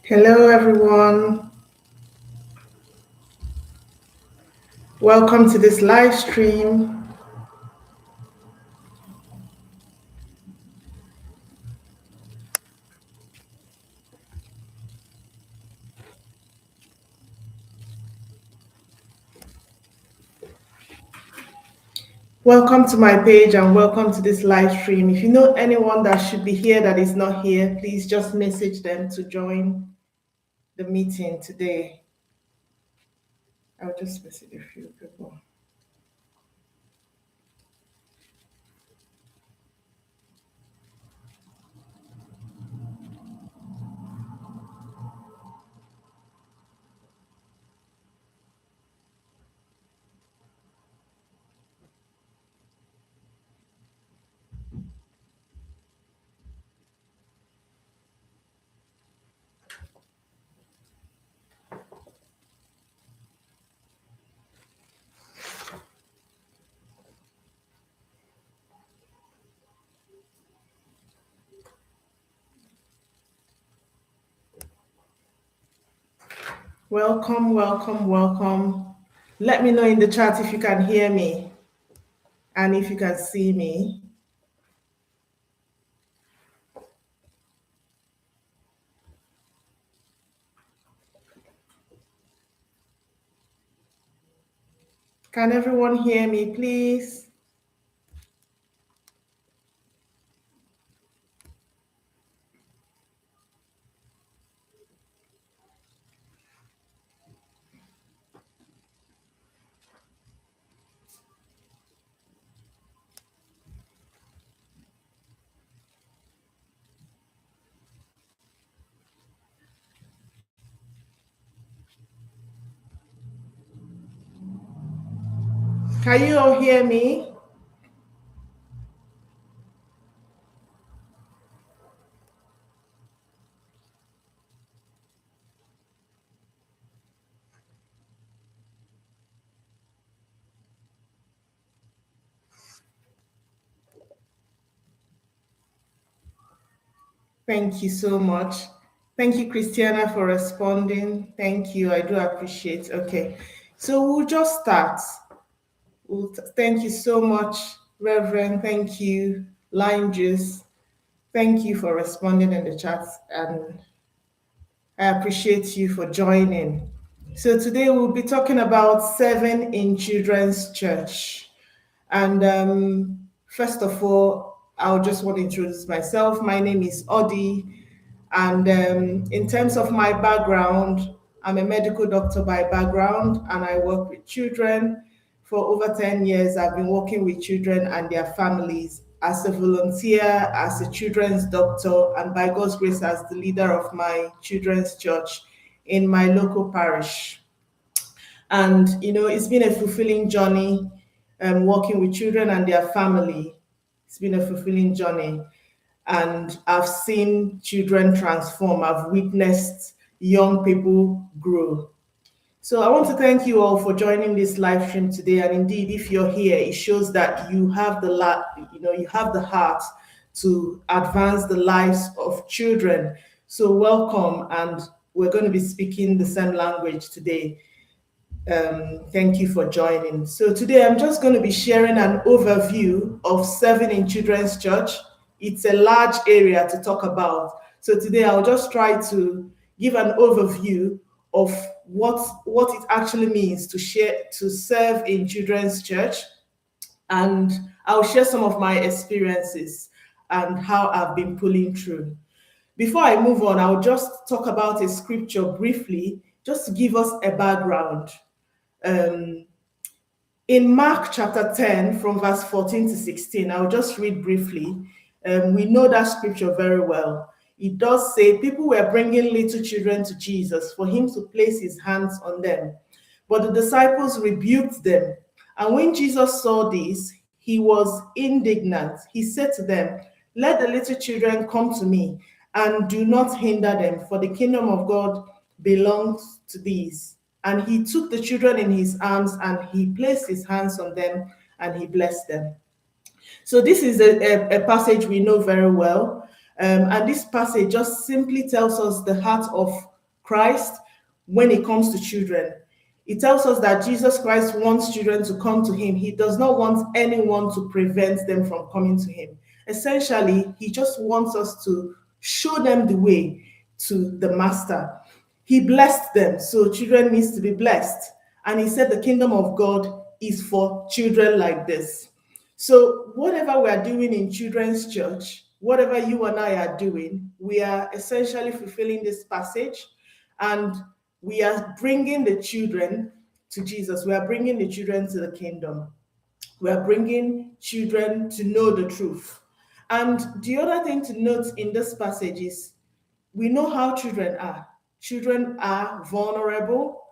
Hello, everyone. Welcome to this live stream. Welcome to my page and welcome to this live stream. If you know anyone that should be here that is not here, please just message them to join the meeting today. I'll just message a few people. Welcome, welcome, welcome. Let me know in the chat if you can hear me and if you can see me. Can everyone hear me, please? Can you all hear me? Thank you so much. Thank you, Christiana, for responding. Thank you. I do appreciate. Okay. So we'll just start. Thank you so much, Reverend. Thank you, Lime Juice. Thank you for responding in the chat, and I appreciate you for joining. So today we'll be talking about serving in children's church. And first of all, I'll just want to introduce myself. My name is Odi. And in terms of my background, I'm a medical doctor by background, and I work with children. For over 10 years, I've been working with children and their families as a volunteer, as a children's doctor, and by God's grace, as the leader of my children's church in my local parish. And, it's been a fulfilling journey working with children and their family. It's been a fulfilling journey, and I've seen children transform. I've witnessed young people grow. So I want to thank you all for joining this live stream today. And indeed, if you're here, it shows that you have you have the heart to advance the lives of children. So welcome, and we're going to be speaking the same language today. Thank you for joining. So today I'm just going to be sharing an overview of serving in children's church. It's a large area to talk about. So today I'll just try to give an overview of what it actually means to serve in children's church, and I'll share some of my experiences and how I've been pulling through. Before I move on, I'll just talk about a scripture briefly, just to give us a background. In Mark chapter 10, from verse 14 to 16, I'll just read briefly. We know that scripture very well. It does say people were bringing little children to Jesus for him to place his hands on them. But the disciples rebuked them. And when Jesus saw this, he was indignant. He said to them, "Let the little children come to me, and do not hinder them, for the kingdom of God belongs to these." And he took the children in his arms, and he placed his hands on them, and he blessed them. So this is a passage we know very well. And this passage just simply tells us the heart of Christ when it comes to children. It tells us that Jesus Christ wants children to come to him. He does not want anyone to prevent them from coming to him. Essentially, he just wants us to show them the way to the master. He blessed them, so children needs to be blessed. And he said the kingdom of God is for children like this. So whatever we are doing in children's church, whatever you and I are doing, we are essentially fulfilling this passage, and we are bringing the children to Jesus. We are bringing the children to the kingdom. We are bringing children to know the truth. And the other thing to note in this passage is we know how children are. Children are vulnerable,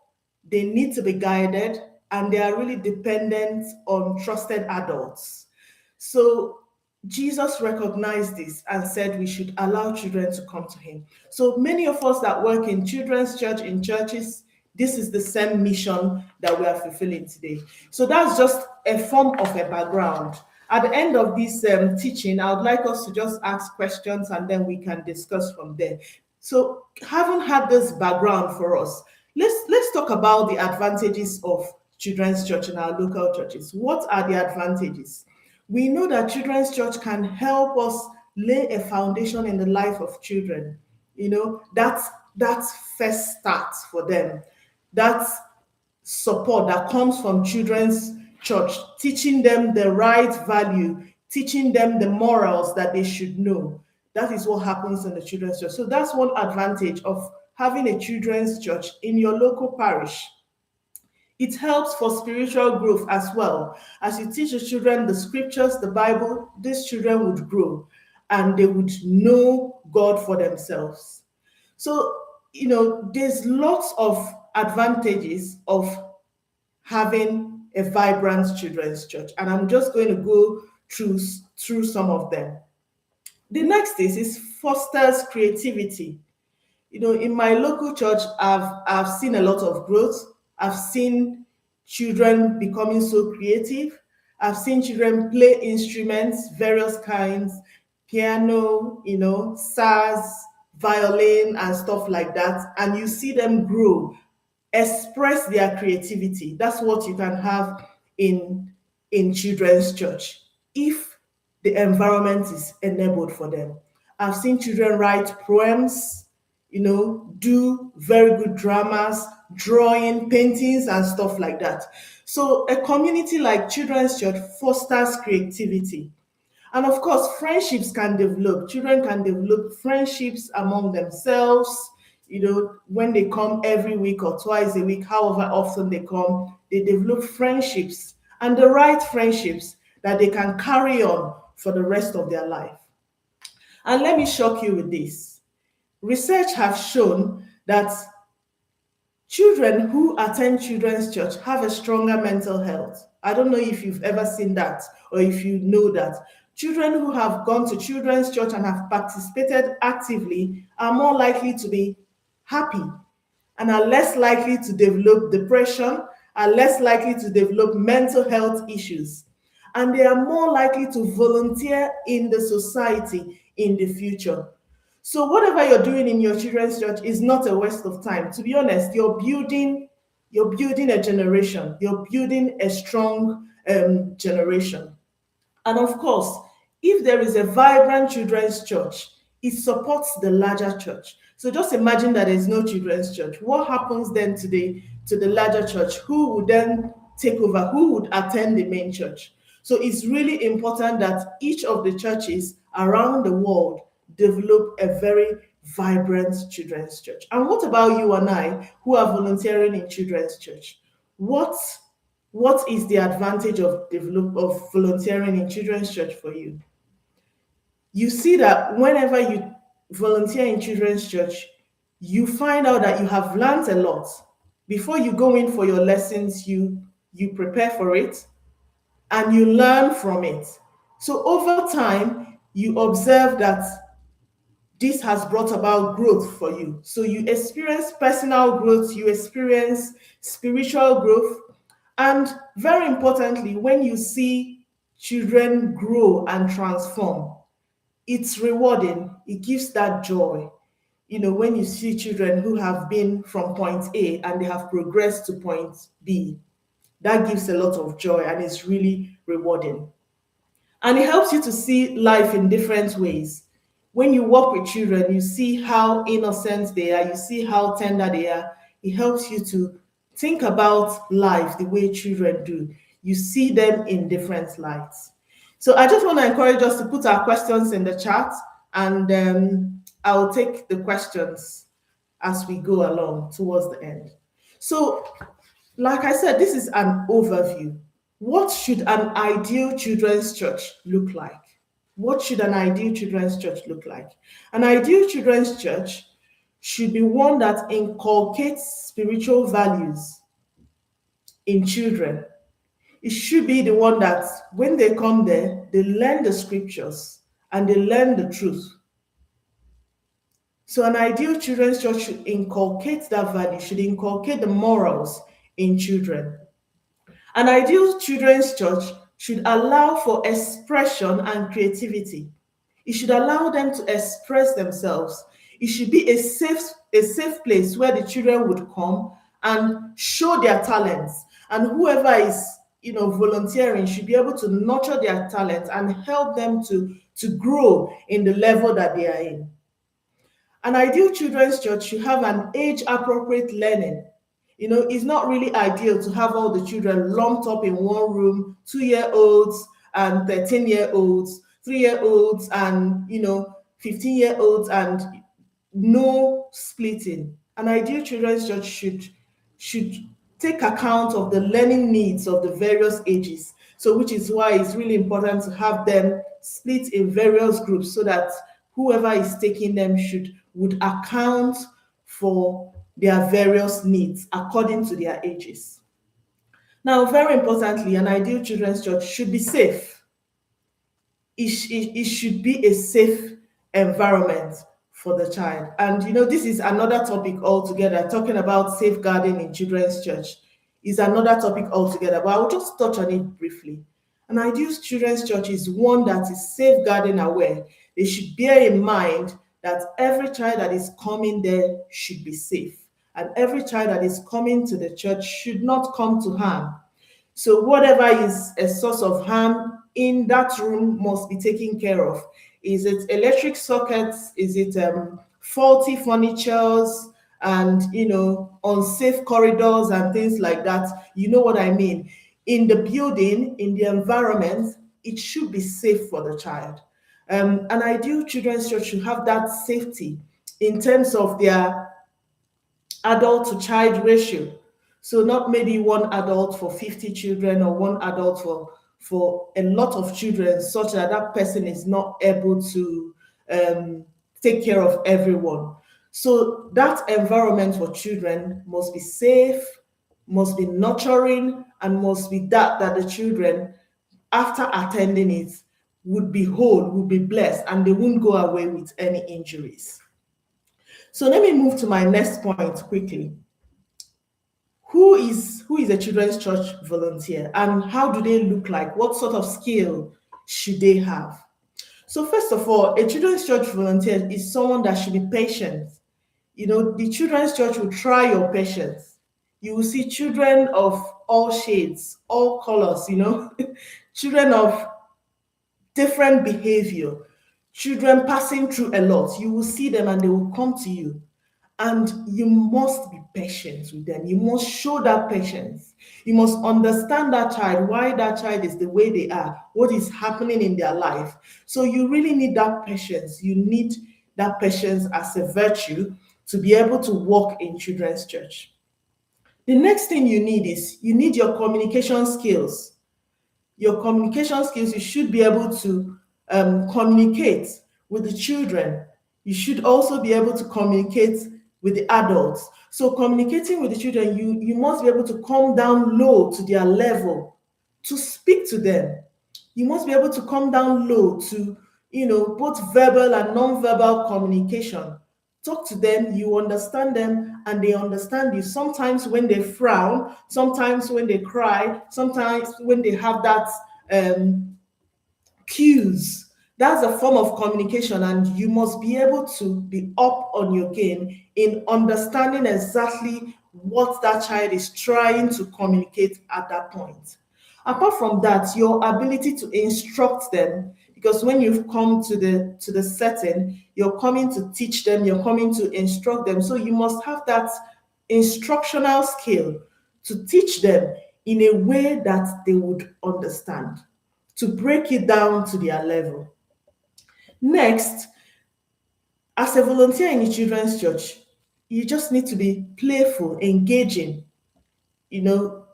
they need to be guided, and they are really dependent on trusted adults. So Jesus recognized this and said we should allow children to come to him. So many of us that work in children's church, in churches, this is the same mission that we are fulfilling today. So that's just a form of a background. At the end of this teaching, I would like us to just ask questions and then we can discuss from there. So having had this background for us, let's talk about the advantages of children's church in our local churches. What are the advantages? We know that children's church can help us lay a foundation in the life of children. You know, that's first start for them. That's support that comes from children's church, teaching them the right value, teaching them the morals that they should know. That is what happens in the children's church. So that's one advantage of having a children's church in your local parish. It helps for spiritual growth as well. As you teach the children the scriptures, the Bible, these children would grow and they would know God for themselves. So, you know, there's lots of advantages of having a vibrant children's church, and I'm just going to go through some of them. The next is fosters creativity. You know, in my local church, I've seen a lot of growth. I've seen children becoming so creative. I've seen children play instruments, various kinds, piano, you know, saz, violin, and stuff like that. And you see them grow, express their creativity. That's what you can have in children's church if the environment is enabled for them. I've seen children write poems, you know, do very good dramas, drawing, paintings, and stuff like that. So a community like children's church fosters creativity. And of course, friendships can develop. Children can develop friendships among themselves. You know, when they come every week or twice a week, however often they come, they develop friendships, and the right friendships that they can carry on for the rest of their life. And let me shock you with this. Research has shown that children who attend children's church have a stronger mental health. I don't know if you've ever seen that or if you know that. Children who have gone to children's church and have participated actively are more likely to be happy and are less likely to develop depression, are less likely to develop mental health issues, and they are more likely to volunteer in the society in the future. So whatever you're doing in your children's church is not a waste of time. To be honest, you're building a generation, you're building a strong generation. And of course, if there is a vibrant children's church, it supports the larger church. So just imagine that there's no children's church. What happens then today to the larger church? Who would then take over? Who would attend the main church? So it's really important that each of the churches around the world develop a very vibrant children's church. And what about you and I who are volunteering in children's church? What is the advantage of volunteering in children's church for you? You see that whenever you volunteer in children's church, you find out that you have learned a lot. Before you go in for your lessons, you prepare for it and you learn from it. So over time, you observe that this has brought about growth for you. So you experience personal growth, you experience spiritual growth, and very importantly, when you see children grow and transform, it's rewarding. It gives that joy. when you see children who have been from point A and they have progressed to point B, that gives a lot of joy and it's really rewarding. And it helps you to see life in different ways. When you work with children, you see how innocent they are, you see how tender they are. It helps you to think about life the way children do. You see them in different lights. So I just want to encourage us to put our questions in the chat, and I'll take the questions as we go along towards the end. So, like I said, this is an overview. What should an ideal children's church look like? What should an ideal children's church look like? An ideal children's church should be one that inculcates spiritual values in children. It should be the one that when they come there, they learn the scriptures and they learn the truth. So an ideal children's church should inculcate that value, should inculcate the morals in children. An ideal children's church should allow for expression and creativity. It should allow them to express themselves. It should be a safe place where the children would come and show their talents. And whoever is volunteering should be able to nurture their talents and help them to grow in the level that they are in. An ideal children's church should have an age appropriate learning. It's not really ideal to have all the children lumped up in one room, 2-year-olds and 13-year-olds, 3-year-olds and 15-year-olds, and no splitting. An ideal children's church should take account of the learning needs of the various ages. So which is why it's really important to have them split in various groups so that whoever is taking them would account for their various needs according to their ages. Now, very importantly, an ideal children's church should be safe. It should be a safe environment for the child. And this is another topic altogether. Talking about safeguarding in children's church is another topic altogether, but I will just touch on it briefly. An ideal children's church is one that is safeguarding aware. They should bear in mind that every child that is coming there should be safe, and every child that is coming to the church should not come to harm. So whatever is a source of harm in that room must be taken care of. Is it electric sockets? Is it faulty furnitures and unsafe corridors and things like that? You know what I mean? In the building, in the environment, it should be safe for the child. An ideal children's church should have that safety in terms of their adult to child ratio. So not maybe one adult for 50 children or one adult for a lot of children, such that that person is not able to take care of everyone. So that environment for children must be safe, must be nurturing, and must be that the children, after attending it, would be whole, would be blessed, and they won't go away with any injuries. So let me move to my next point quickly. Who is a children's church volunteer, and how do they look like? What sort of skill should they have? So first of all, a children's church volunteer is someone that should be patient. The children's church will try your patience. You will see children of all shades, all colors, children of different behavior, children passing through a lot. You will see them and they will come to you. And you must be patient with them. You must show that patience. You must understand that child, why that child is the way they are, what is happening in their life. So you really need that patience. You need that patience as a virtue to be able to walk in children's church. The next thing you need is your communication skills. Your communication skills, you should be able to communicate with the children. You should also be able to communicate with the adults. So communicating with the children, you must be able to come down low to their level to speak to them. You must be able to come down low to, both verbal and non-verbal communication. Talk to them, you understand them, and they understand you. Sometimes when they frown, sometimes when they cry, sometimes when they have that cues That's a form of communication, and you must be able to be up on your game in understanding exactly what that child is trying to communicate at that point. Apart from that, your ability to instruct them, because when you've come to the setting, you're coming to teach them, you're coming to instruct them. So you must have that instructional skill to teach them in a way that they would understand, to break it down to their level. Next, as a volunteer in the children's church, you just need to be playful, engaging. You know,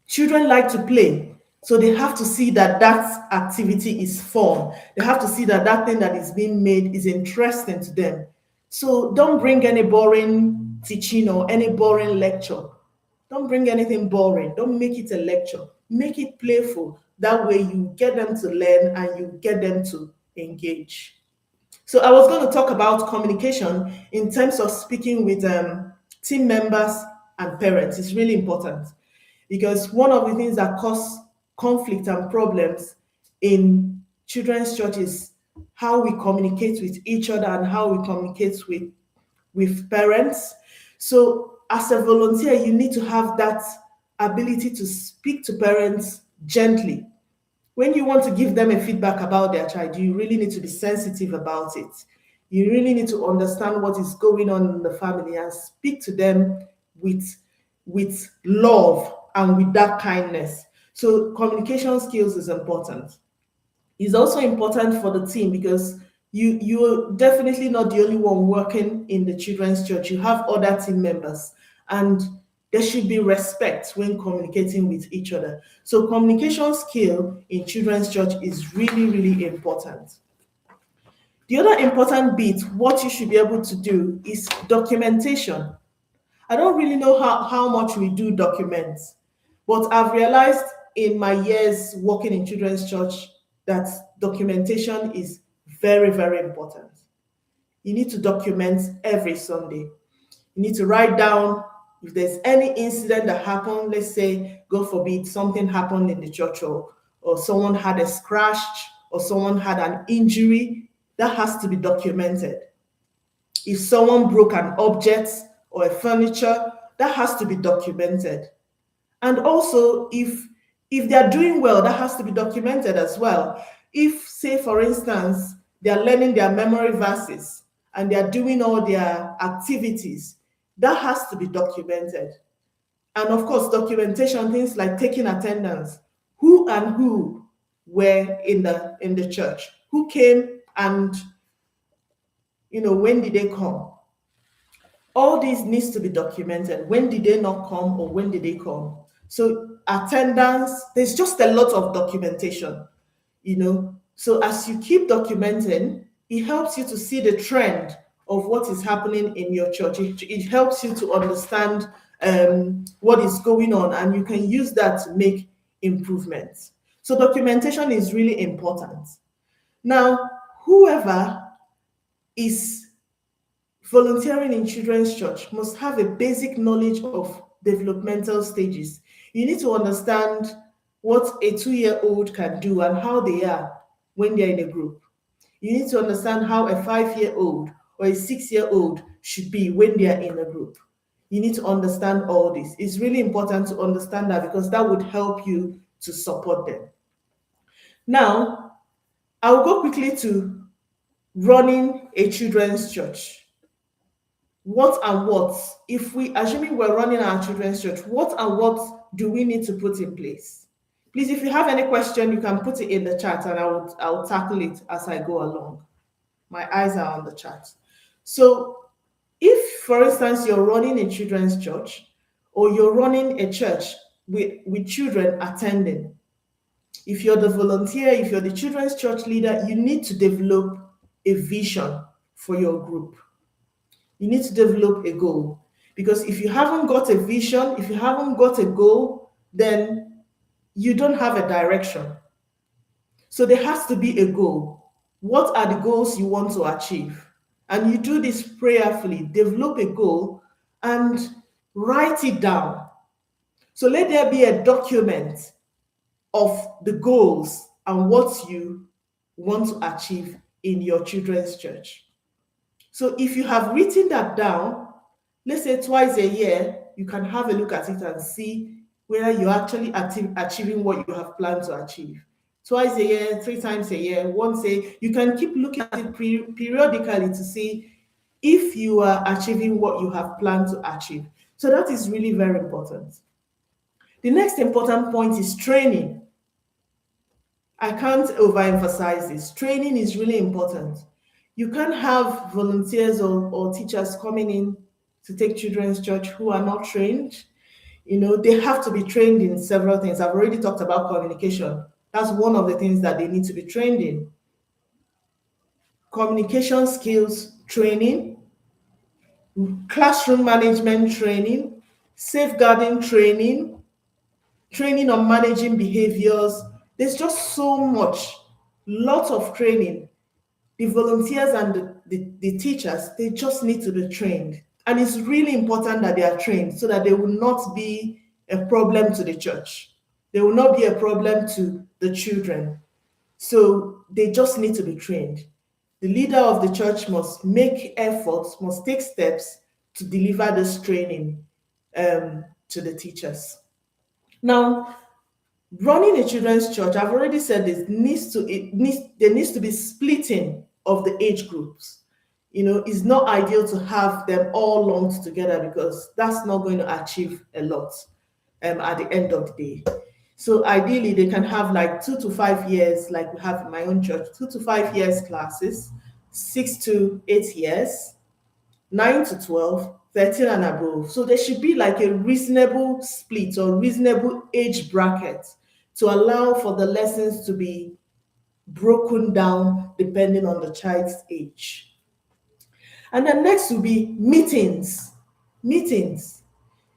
children like to play, so they have to see that that activity is fun. They have to see that that thing that is being made is interesting to them. So don't bring any boring teaching or any boring lecture. Don't bring anything boring. Don't make it a lecture. Make it playful. That way you get them to learn and you get them to engage. So I was going to talk about communication in terms of speaking with team members and parents. It's really important because one of the things that cause conflict and problems in children's church is how we communicate with each other and how we communicate with parents. So as a volunteer, you need to have that ability to speak to parents gently. When you want to give them a feedback about their child, you really need to be sensitive about it. You really need to understand what is going on in the family and speak to them with love and with that kindness. So communication skills is important. It's also important for the team because you're definitely not the only one working in the children's church. You have other team members, and there should be respect when communicating with each other. So communication skill in children's church is really, really important. The other important bit, what you should be able to do is documentation. I don't really know how much we do documents, but I've realized in my years working in children's church that documentation is very, very important. You need to document every Sunday. You need to write down if there's any incident that happened, let's say, God forbid, something happened in the church, or someone had a scratch or someone had an injury, that has to be documented. If someone broke an object or a furniture, that has to be documented. And also, if they're doing well, that has to be documented as well. If, say, for instance, they're learning their memory verses and they're doing all their activities, that has to be documented. And of course, documentation, things like taking attendance, who were in the church, who came, and when did they come? All these needs to be documented. When did they not come, or when did they come? So attendance, there's just a lot of documentation. So as you keep documenting, it helps you to see the trend of what is happening in your church. It helps you to understand what is going on, and you can use that to make improvements. So documentation is really important. Now, whoever is volunteering in children's church must have a basic knowledge of developmental stages. You need to understand what a 2-year-old can do and how they are when they're in a group. You need to understand how a 5-year-old or a 6-year-old should be when they are in a group. You need to understand all this. It's really important to understand that because that would help you to support them. Now, I'll go quickly to running a children's church. If we assuming we're running our children's church, what and what do we need to put in place? Please, if you have any question, you can put it in the chat and I'll tackle it as I go along. My eyes are on the chat. So if, for instance, you're running a children's church or you're running a church with children attending, if you're the volunteer, if you're the children's church leader, you need to develop a vision for your group. You need to develop a goal, because if you haven't got a vision, if you haven't got a goal, then you don't have a direction. So there has to be a goal. What are the goals you want to achieve? And you do this prayerfully. Develop a goal and write it down. So let there be a document of the goals and what you want to achieve in your children's church. So if you have written that down, let's say twice a year, you can have a look at it and see whether you're actually achieving what you have planned to achieve. Twice a year, three times a year, once a you can keep looking at it periodically to see if you are achieving what you have planned to achieve. So that is really very important. The next important point is training. I can't overemphasize this. Training is really important. You can't have volunteers or teachers coming in to take children's church who are not trained. They have to be trained in several things. I've already talked about communication. That's one of the things that they need to be trained in. Communication skills training, classroom management training, safeguarding training, training on managing behaviors. There's just so much, lots of training. The volunteers and the teachers, they just need to be trained. And it's really important that they are trained so that they will not be a problem to the church. They will not be a problem to the children. So they just need to be trained. The leader of the church must make efforts, must take steps to deliver this training to the teachers. Now, running a children's church, I've already said this, there needs to be splitting of the age groups. It's not ideal to have them all lumped together because that's not going to achieve a lot at the end of the day. So ideally, they can have like 2 to 5 years, like we have in my own church, 2 to 5 years classes, 6 to 8 years, 9 to 12, 13 and above. So there should be like a reasonable split or reasonable age bracket to allow for the lessons to be broken down depending on the child's age. And then next will be meetings. Meetings.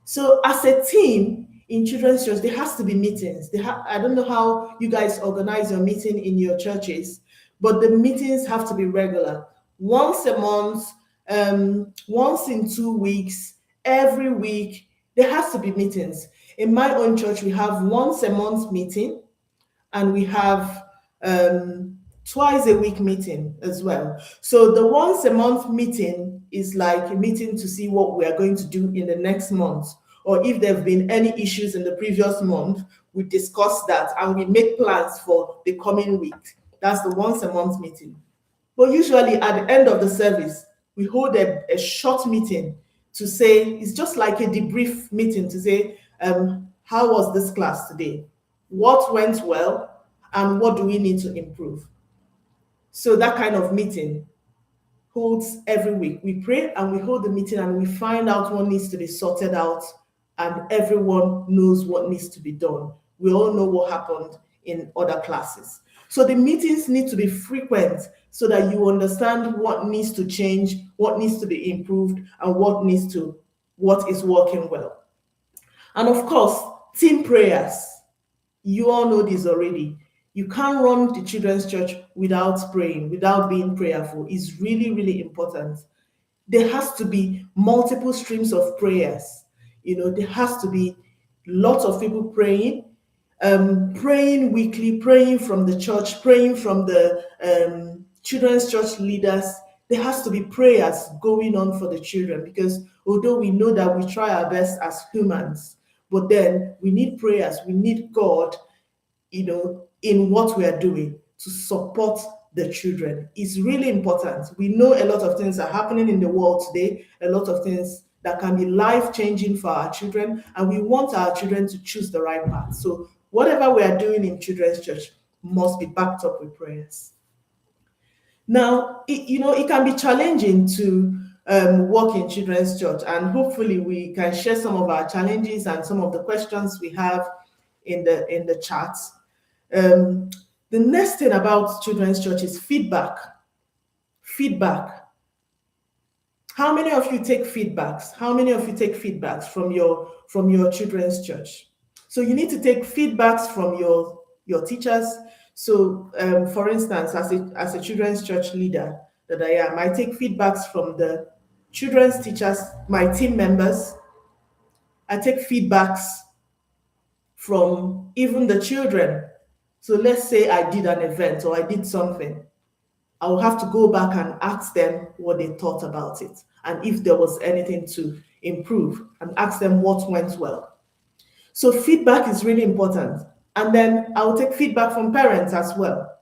So as a team in children's church, there has to be meetings. I don't know how you guys organize your meeting in your churches, but the meetings have to be regular. Once a month, once in 2 weeks, every week, there has to be meetings. In my own church, we have once a month meeting, and we have twice a week meeting as well. So the once a month meeting is like a meeting to see what we are going to do in the next month, or if there have been any issues in the previous month, we discuss that and we make plans for the coming week. That's the once a month meeting. But usually at the end of the service, we hold a short meeting to say, it's just like a debrief meeting to say, how was this class today? What went well, and what do we need to improve? So that kind of meeting holds every week. We pray and we hold the meeting and we find out what needs to be sorted out, and everyone knows what needs to be done. We all know what happened in other classes. So the meetings need to be frequent so that you understand what needs to change, what needs to be improved, and what is working well. And of course, team prayers. You all know this already. You can't run the children's church without praying, without being prayerful. It's really, really important. There has to be multiple streams of prayers. There has to be lots of people praying, praying weekly, praying from the church, praying from the children's church leaders. There has to be prayers going on for the children, because although we know that we try our best as humans, but then we need prayers, we need God, in what we are doing to support the children. It's really important. We know a lot of things are happening in the world today, a lot of things that can be life-changing for our children, and we want our children to choose the right path. So whatever we are doing in children's church must be backed up with prayers. Now, it can be challenging to work in children's church, and hopefully we can share some of our challenges and some of the questions we have in the chat. The next thing about children's church is feedback. Feedback. How many of you take feedbacks? How many of you take feedbacks from your children's church? So you need to take feedbacks from your teachers. So, for instance, as a children's church leader that I am, I take feedbacks from the children's teachers, my team members. I take feedbacks from even the children. So let's say I did an event or I did something. I will have to go back and ask them what they thought about it and if there was anything to improve, and ask them what went well. So feedback is really important. And then I'll take feedback from parents as well.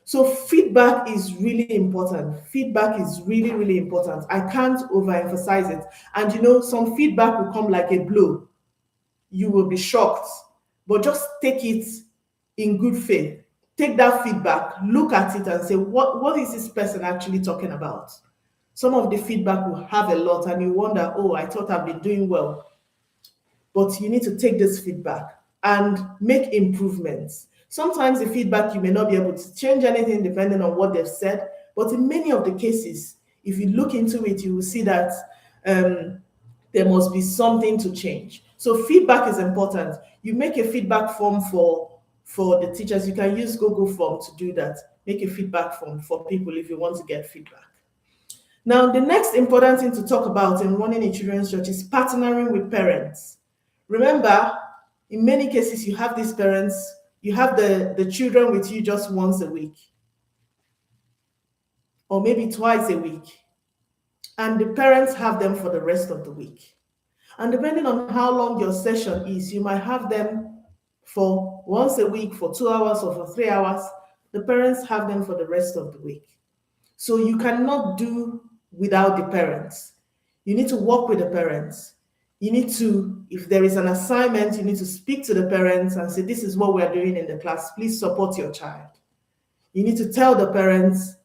So feedback is really important. Feedback is really, really important. I can't overemphasize it. And some feedback will come like a blow. You will be shocked, but just take it in good faith. Take that feedback, look at it and say, what is this person actually talking about? Some of the feedback will have a lot and you wonder, oh, I thought I've been doing well. But you need to take this feedback and make improvements. Sometimes the feedback, you may not be able to change anything depending on what they've said, but in many of the cases, if you look into it, you will see that there must be something to change. So feedback is important. You make a feedback form for the teachers. You can use Google Form to do that. Make a feedback form for people if you want to get feedback. Now, the next important thing to talk about in running a children's church is partnering with parents. Remember, in many cases, you have these parents, you have the children with you just once a week, or maybe twice a week, and the parents have them for the rest of the week. And depending on how long your session is, you might have them for once a week, for 2 hours, or for 3 hours. The parents have them for the rest of the week. So you cannot do without the parents. You need to work with the parents. You need to, if there is an assignment, you need to speak to the parents and say, this is what we're doing in the class. Please support your child. You need to tell the parents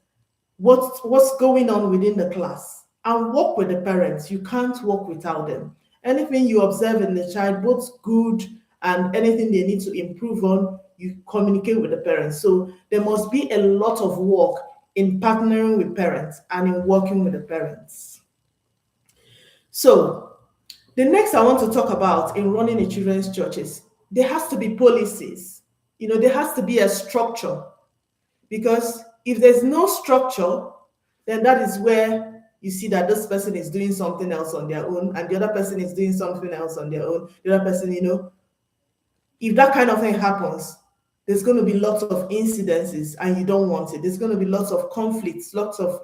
what's going on within the class and work with the parents. You can't work without them. Anything you observe in the child, both good and anything they need to improve on, you communicate with the parents. So there must be a lot of work in partnering with parents and in working with the parents. So the next I want to talk about in running a children's church is there has to be policies. There has to be a structure, because if there's no structure, then that is where you see that this person is doing something else on their own and the other person is doing something else on their own. The other person, if that kind of thing happens, there's going to be lots of incidences and you don't want it. There's going to be lots of conflicts, lots of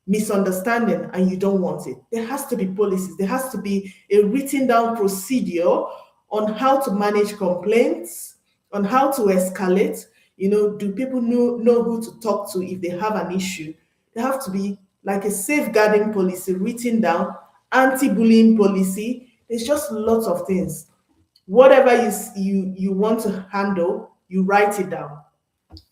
misunderstanding, and you don't want it. There has to be policies. There has to be a written down procedure on how to manage complaints, on how to escalate. Do people know who to talk to if they have an issue? There have to be like a safeguarding policy written down, anti-bullying policy. There's just lots of things. Whatever you want to handle, you write it down.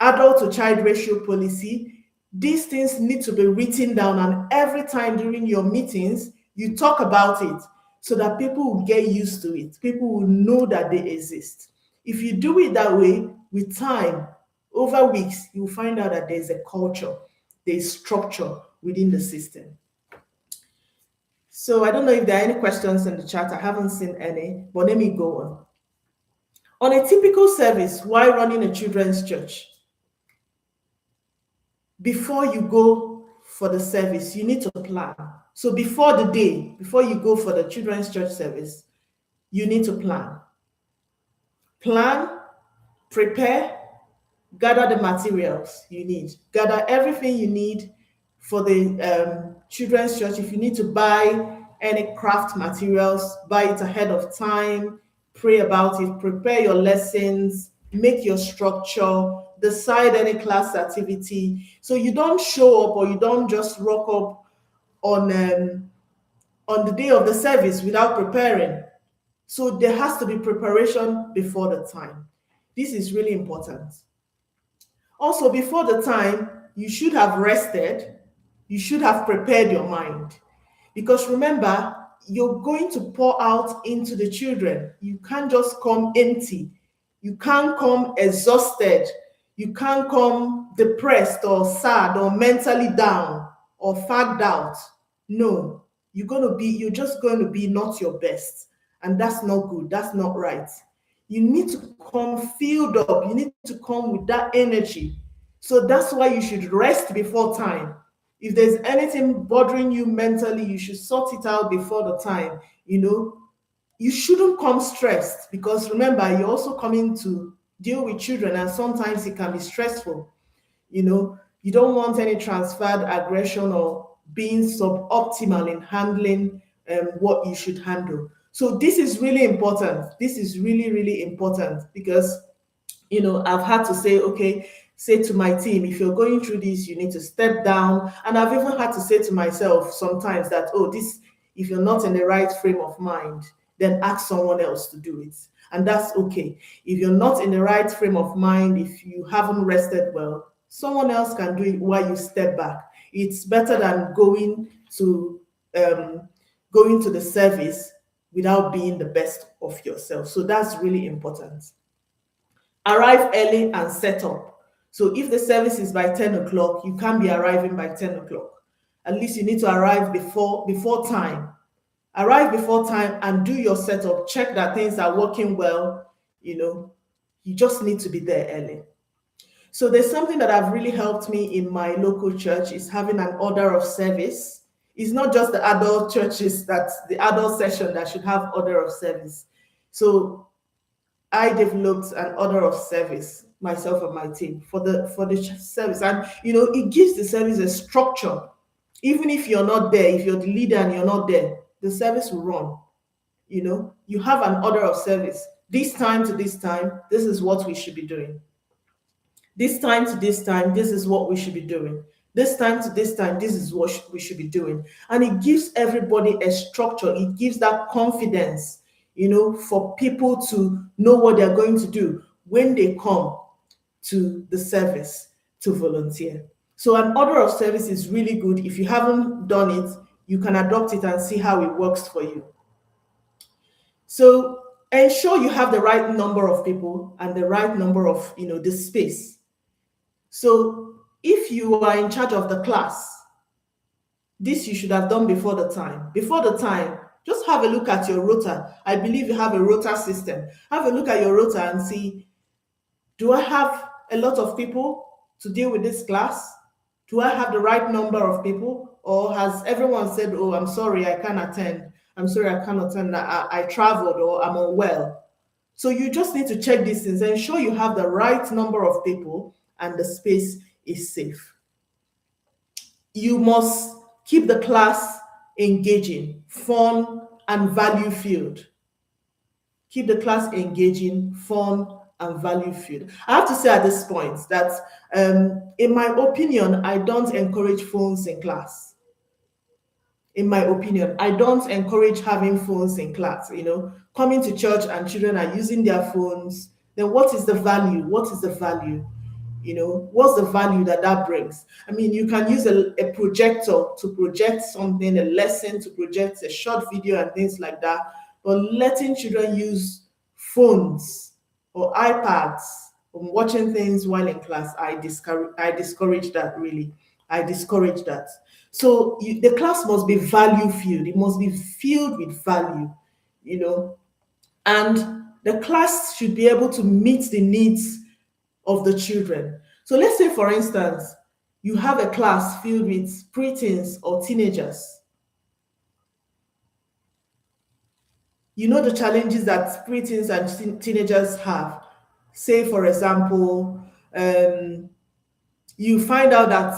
Adult to child ratio policy. These things need to be written down, and every time during your meetings, you talk about it so that people will get used to it. People will know that they exist. If you do it that way, with time, over weeks, you'll find out that there's a culture, there's structure within the system. So I don't know if there are any questions in the chat. I haven't seen any, but let me go on. On a typical service while running a children's church, before you go for the service, you need to plan. So before the day, before you go for the children's church service, you need to plan. Plan, prepare, gather the materials you need. Gather everything you need for the children's church. If you need to buy any craft materials, buy it ahead of time, pray about it, prepare your lessons, make your structure, decide any class activity. So you don't show up or you don't just rock up on the day of the service without preparing. So there has to be preparation before the time. This is really important. Also, before the time, you should have rested. You should have prepared your mind. Because remember, you're going to pour out into the children. You can't just come empty. You can't come exhausted. You can't come depressed or sad or mentally down or fagged out. No, you're just going to be not your best. And that's not good. That's not right. You need to come filled up. You need to come with that energy. So that's why you should rest before time. If there's anything bothering you mentally, you should sort it out before the time. You shouldn't come stressed, because remember, you're also coming to deal with children, and sometimes it can be stressful. You don't want any transferred aggression or being suboptimal in handling what you should handle. So this is really important. This is really, really important because I've had to say, okay, say to my team, if you're going through this, you need to step down. And I've even had to say to myself sometimes that, oh, this, if you're not in the right frame of mind, then ask someone else to do it. And that's okay. If you're not in the right frame of mind, if you haven't rested well, someone else can do it while you step back. It's better than um, going to the service without being the best of yourself. So that's really important. Arrive early and set up. So if the service is by 10 o'clock, you can't be arriving by 10 o'clock. At least you need to arrive before time. Arrive before time and do your setup. Check that things are working well. You just need to be there early. So there's something that have really helped me in my local church is having an order of service. It's not just the adult churches, that's the adult session that should have order of service. So I developed an order of service, myself and my team, for the service, and it gives the service a structure. Even if you're not there, if you're the leader and you're not there, the service will run. You have an order of service. This time to this time, this is what we should be doing. This time to this time, this is what we should be doing. This time to this time, this is what we should be doing. And it gives everybody a structure. It gives that confidence, for people to know what they're going to do when they come to the service to volunteer. So an order of service is really good. If you haven't done it, you can adopt it and see how it works for you. So ensure you have the right number of people and the right number of, the space. So if you are in charge of the class, this you should have done before the time. Before the time, just have a look at your rota. I believe you have a rota system. Have a look at your rota and see, do I have a lot of people to deal with this class? Do I have the right number of people? Or has everyone said, oh, I'm sorry, I can't attend. I'm sorry, I can't attend. I traveled or I'm unwell. So you just need to check these things, ensure you have the right number of people and the space is safe. You must keep the class engaging, fun, and value-filled. Keep the class engaging, fun, and value-filled. I have to say at this point that, in my opinion, I don't encourage phones in class. In my opinion, I don't encourage having phones in class. Coming to church and children are using their phones, then what is the value? What is the value? What's the value that brings? I mean, you can use a projector to project something, a lesson, to project a short video and things like that. But letting children use phones or iPads or watching things while in class, I discourage that, really. I discourage that. So the class must be value filled. It must be filled with value, and the class should be able to meet the needs of the children. So let's say, for instance, you have a class filled with preteens or teenagers. You know the challenges that preteens and teenagers have. Say, for example, you find out that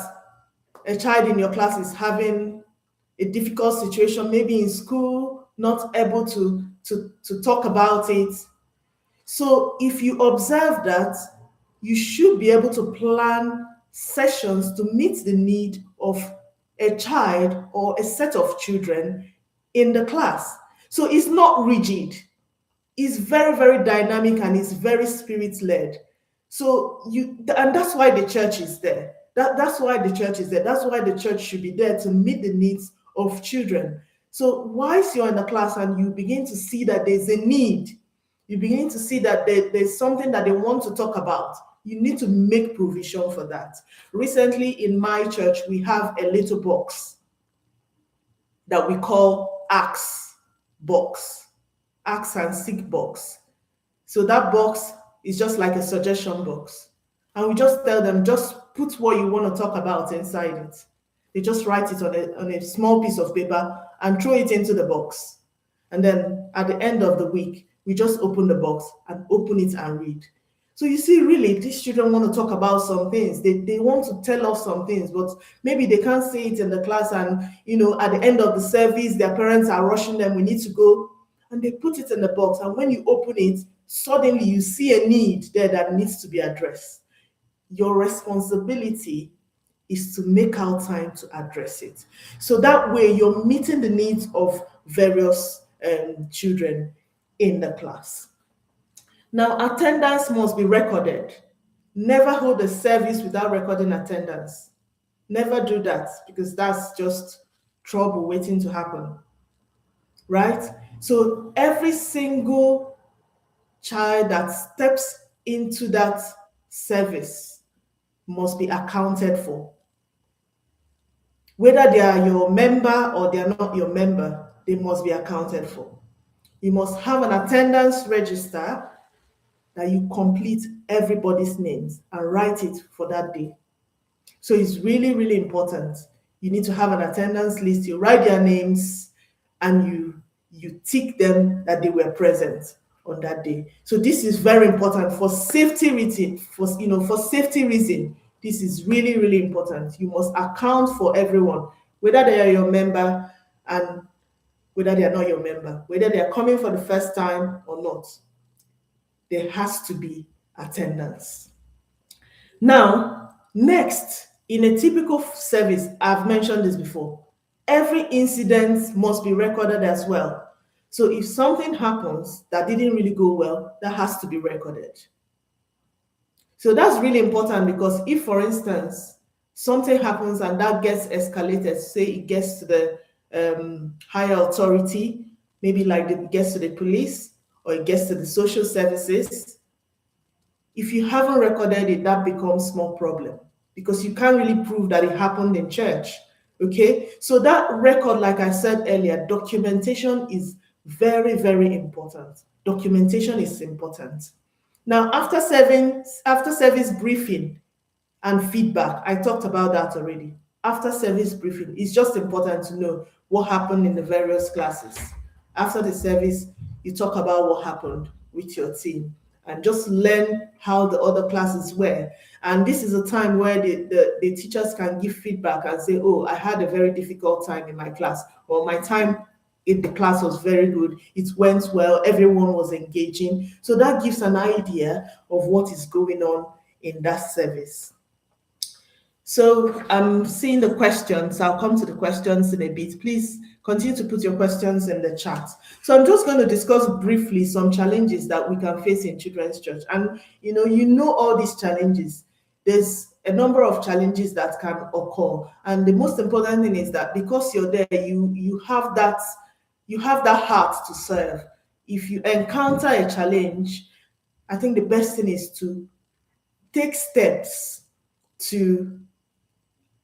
a child in your class is having a difficult situation, maybe in school, not able to talk about it. So if you observe that, you should be able to plan sessions to meet the need of a child or a set of children in the class. So it's not rigid. It's very, very dynamic and it's very spirit-led. So and that's why the church is there. That's why the church is there. That's why the church should be there, to meet the needs of children. So once you're in the class and you begin to see that there's a need, you begin to see that there's something that they want to talk about, you need to make provision for that. Recently in my church, we have a little box that we call Ask box, Ask and Seek box. So that box is just like a suggestion box. And we just tell them, just put what you want to talk about inside it. They just write it on a small piece of paper and throw it into the box. And then at the end of the week, we just open the box and open it and read. So you see, really, these children want to talk about some things. They want to tell us some things, but maybe they can't say it in the class. And, at the end of the service, their parents are rushing them. We need to go. And they put it in the box. And when you open it, suddenly you see a need there that needs to be addressed. Your responsibility is to make out time to address it. So that way you're meeting the needs of various children in the class. Now, attendance must be recorded. Never hold a service without recording attendance. Never do that, because that's just trouble waiting to happen, right? So every single child that steps into that service must be accounted for. Whether they are your member or they are not your member, they must be accounted for. You must have an attendance register that you complete everybody's names and write it for that day. So it's really, really important. You need to have an attendance list. You write their names and you tick them that they were present on that day. So this is very important for safety reason. For safety reason, this is really, really important. You must account for everyone, whether they are your member and whether they are not your member, whether they are coming for the first time or not. There has to be attendance. Now, next, in a typical service, I've mentioned this before, every incident must be recorded as well. So if something happens that didn't really go well, that has to be recorded. So that's really important, because if, for instance, something happens and that gets escalated, say it gets to the higher authority, maybe like it gets to the police or it gets to the social services, if you haven't recorded it, that becomes small problem, because you can't really prove that it happened in church. Okay, so that record, like I said earlier, documentation is very, very important. Documentation is important. Now, after service briefing and feedback, I talked about that already. After service briefing, it's just important to know what happened in the various classes. After the service, you talk about what happened with your team and just learn how the other classes were. And this is a time where the teachers can give feedback and say, oh, I had a very difficult time in my class, or my time in the class was very good, it went well, everyone was engaging. So that gives an idea of what is going on in that service. So I'm seeing the questions. I'll come to the questions in a bit. Please continue to put your questions in the chat. So I'm just going to discuss briefly some challenges that we can face in children's church. And you know all these challenges. There's a number of challenges that can occur. And the most important thing is that because you're there, you have that heart to serve. If you encounter a challenge, I think the best thing is to take steps to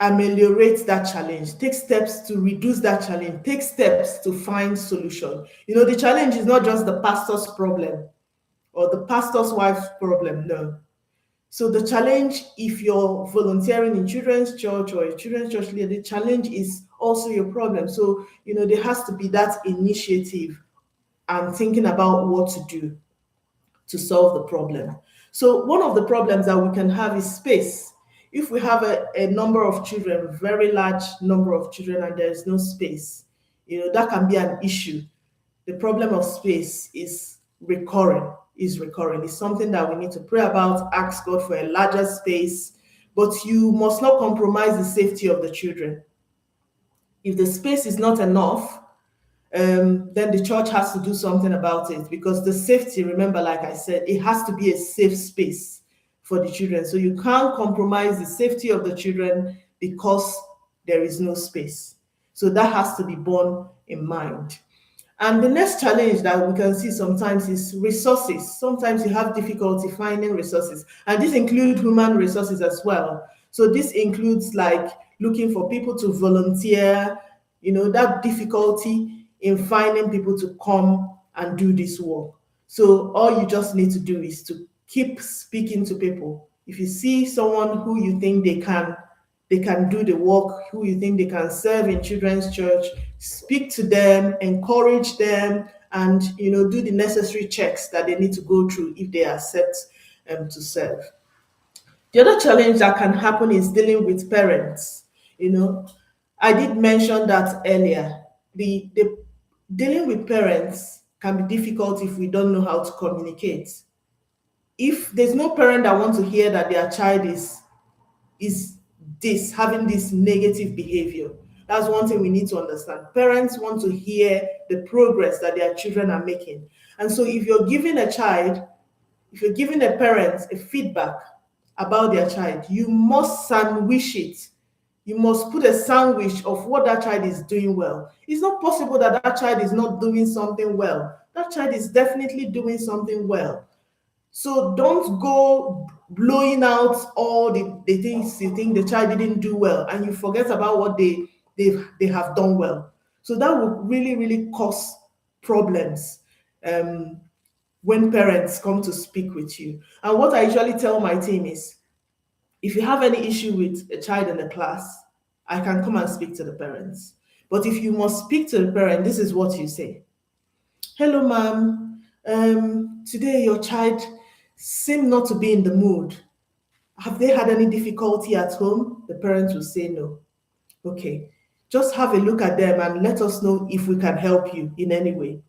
ameliorate that challenge, take steps to reduce that challenge, take steps to find solution. The challenge is not just the pastor's problem or the pastor's wife's problem, no. So the challenge, if you're volunteering in children's church or a children's church leader, the challenge is also your problem. So, there has to be that initiative and thinking about what to do to solve the problem. So one of the problems that we can have is space. If we have a number of children, very large number of children, and there is no space, that can be an issue. The problem of space is recurring. It's something that we need to pray about, ask God for a larger space, but you must not compromise the safety of the children. If the space is not enough, then the church has to do something about it, because the safety, remember, like I said, it has to be a safe space for the children. So you can't compromise the safety of the children because there is no space. So that has to be borne in mind. And the next challenge that we can see sometimes is resources. Sometimes you have difficulty finding resources, and this includes human resources as well. So this includes like looking for people to volunteer, that difficulty in finding people to come and do this work. So all you just need to do is to keep speaking to people. If you see someone who you think they can do the work, who you think they can serve in children's church, speak to them, encourage them, and do the necessary checks that they need to go through if they accept to serve. The other challenge that can happen is dealing with parents. You know, I did mention that earlier. The dealing with parents can be difficult if we don't know how to communicate. If there's no parent that wants to hear that their child is this having this negative behavior, that's one thing we need to understand. Parents want to hear the progress that their children are making. And so if you're giving a parent a feedback about their child, you must sandwich it. You must put a sandwich of what that child is doing well. It's not possible that that child is not doing something well. That child is definitely doing something well. So don't go blowing out all the things you think the child didn't do well, and you forget about what they have done well. So that will really, really cause problems um, when parents come to speak with you. And what I usually tell my team is, if you have any issue with a child in the class, I can come and speak to the parents. But if you must speak to the parent, this is what you say. Hello, ma'am. Today your child seemed not to be in the mood. Have they had any difficulty at home? The parents will say no. Okay. Just have a look at them and let us know if we can help you in any way.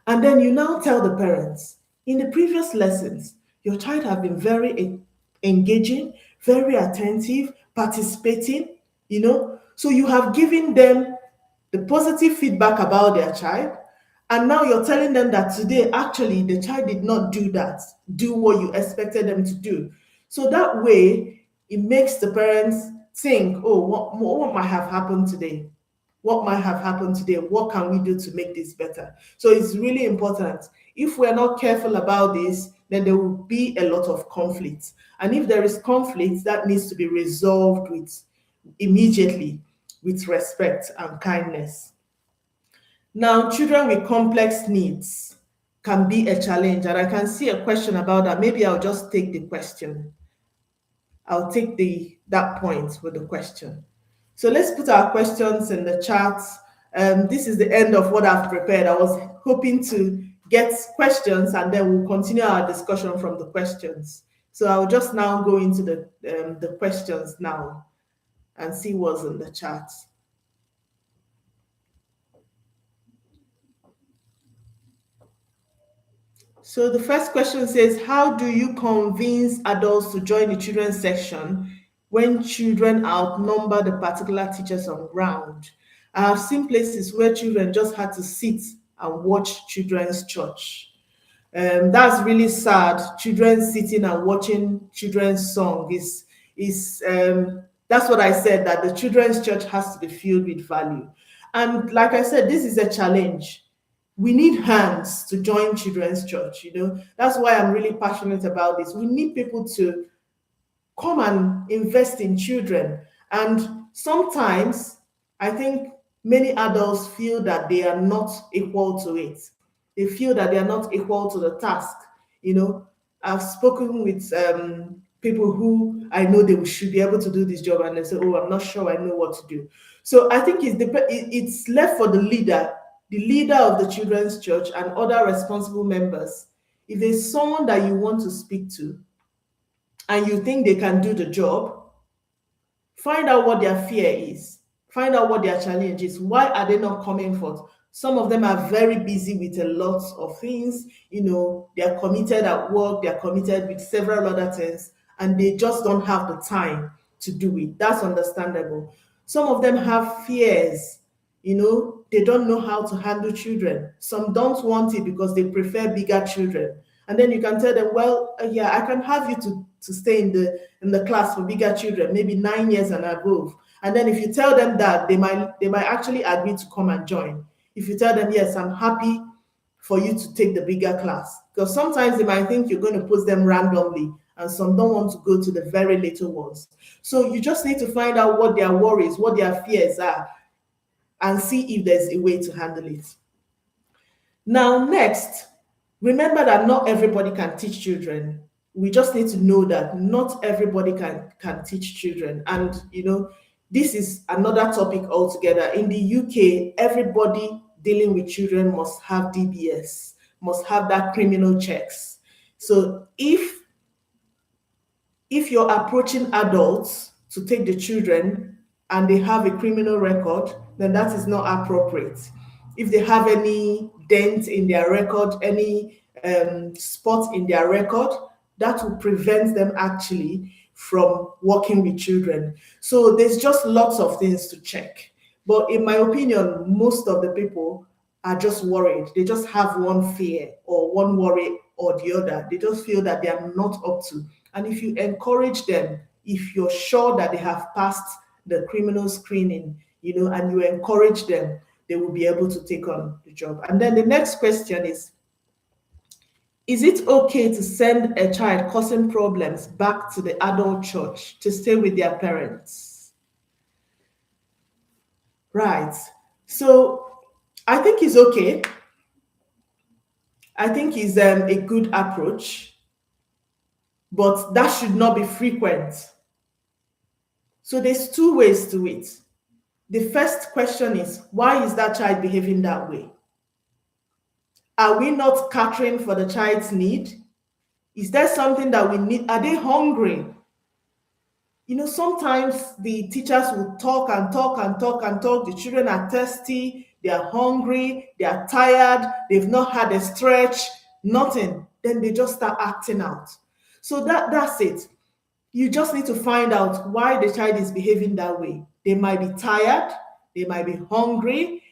And then you now tell the parents, in the previous lessons, your child have been very engaging, very attentive, participating, So you have given them the positive feedback about their child. And now you're telling them that today, actually, the child did not do that, do what you expected them to do. So that way, it makes the parents think, oh, what might have happened today? What might have happened today? What can we do to make this better? So it's really important. If we're not careful about this, then there will be a lot of conflict. And if there is conflict, that needs to be resolved immediately with respect and kindness. Now, children with complex needs can be a challenge, and I can see a question about that. Maybe I'll just take the question. I'll take that point with the question. So let's put our questions in the chat. This is the end of what I've prepared. I was hoping to get questions and then we'll continue our discussion from the questions. So I'll just now go into the questions now and see what's in the chat. So the first question says, how do you convince adults to join the children's section when children outnumber the particular teachers on ground? I have seen places where children just had to sit and watch children's church. That's really sad. Children sitting and watching children's song is that's what I said, that the children's church has to be filled with value. And like I said, this is a challenge. We need hands to join children's church. That's why I'm really passionate about this. We need people to come and invest in children. And sometimes I think many adults feel that they are not equal to it. They feel that they are not equal to the task. I've spoken with people who I know they should be able to do this job, and they say, oh, I'm not sure I know what to do. So I think it's left for the leader of the children's church and other responsible members. If there's someone that you want to speak to and you think they can do the job, find out what their fear is. Find out what their challenge is. Why are they not coming forth? Some of them are very busy with a lot of things. They are committed at work, they are committed with several other things, and they just don't have the time to do it. That's understandable. Some of them have fears. They don't know how to handle children. Some don't want it because they prefer bigger children. And then you can tell them, well, yeah, I can have you to stay in the class for bigger children, maybe 9 years and above. And then if you tell them that, they might actually agree to come and join. If you tell them, yes, I'm happy for you to take the bigger class. Because sometimes they might think you're going to put them randomly, and some don't want to go to the very little ones. So you just need to find out what their worries, what their fears are, and see if there's a way to handle it. Now, next, remember that not everybody can teach children. We just need to know that not everybody can teach children. And, this is another topic altogether. In the UK, everybody dealing with children must have DBS, must have that criminal checks. So if If you're approaching adults to take the children and they have a criminal record, then that is not appropriate. If they have any dent in their record, any spot in their record, that will prevent them actually from working with children. So there's just lots of things to check. But in my opinion, most of the people are just worried. They just have one fear or one worry or the other. They just feel that they are not up to. And if you encourage them, if you're sure that they have passed the criminal screening, and you encourage them, they will be able to take on the job. And then the next question is it okay to send a child causing problems back to the adult church to stay with their parents? Right. So I think it's okay. I think it's a good approach, but that should not be frequent. So there's two ways to it. The first question is, why is that child behaving that way? Are we not catering for the child's need? Is there something that we need? Are they hungry? Sometimes the teachers will talk and talk and talk and talk. The children are thirsty, they are hungry, they are tired, they've not had a stretch, nothing. Then they just start acting out. So that's it. You just need to find out why the child is behaving that way. They might be tired, they might be hungry,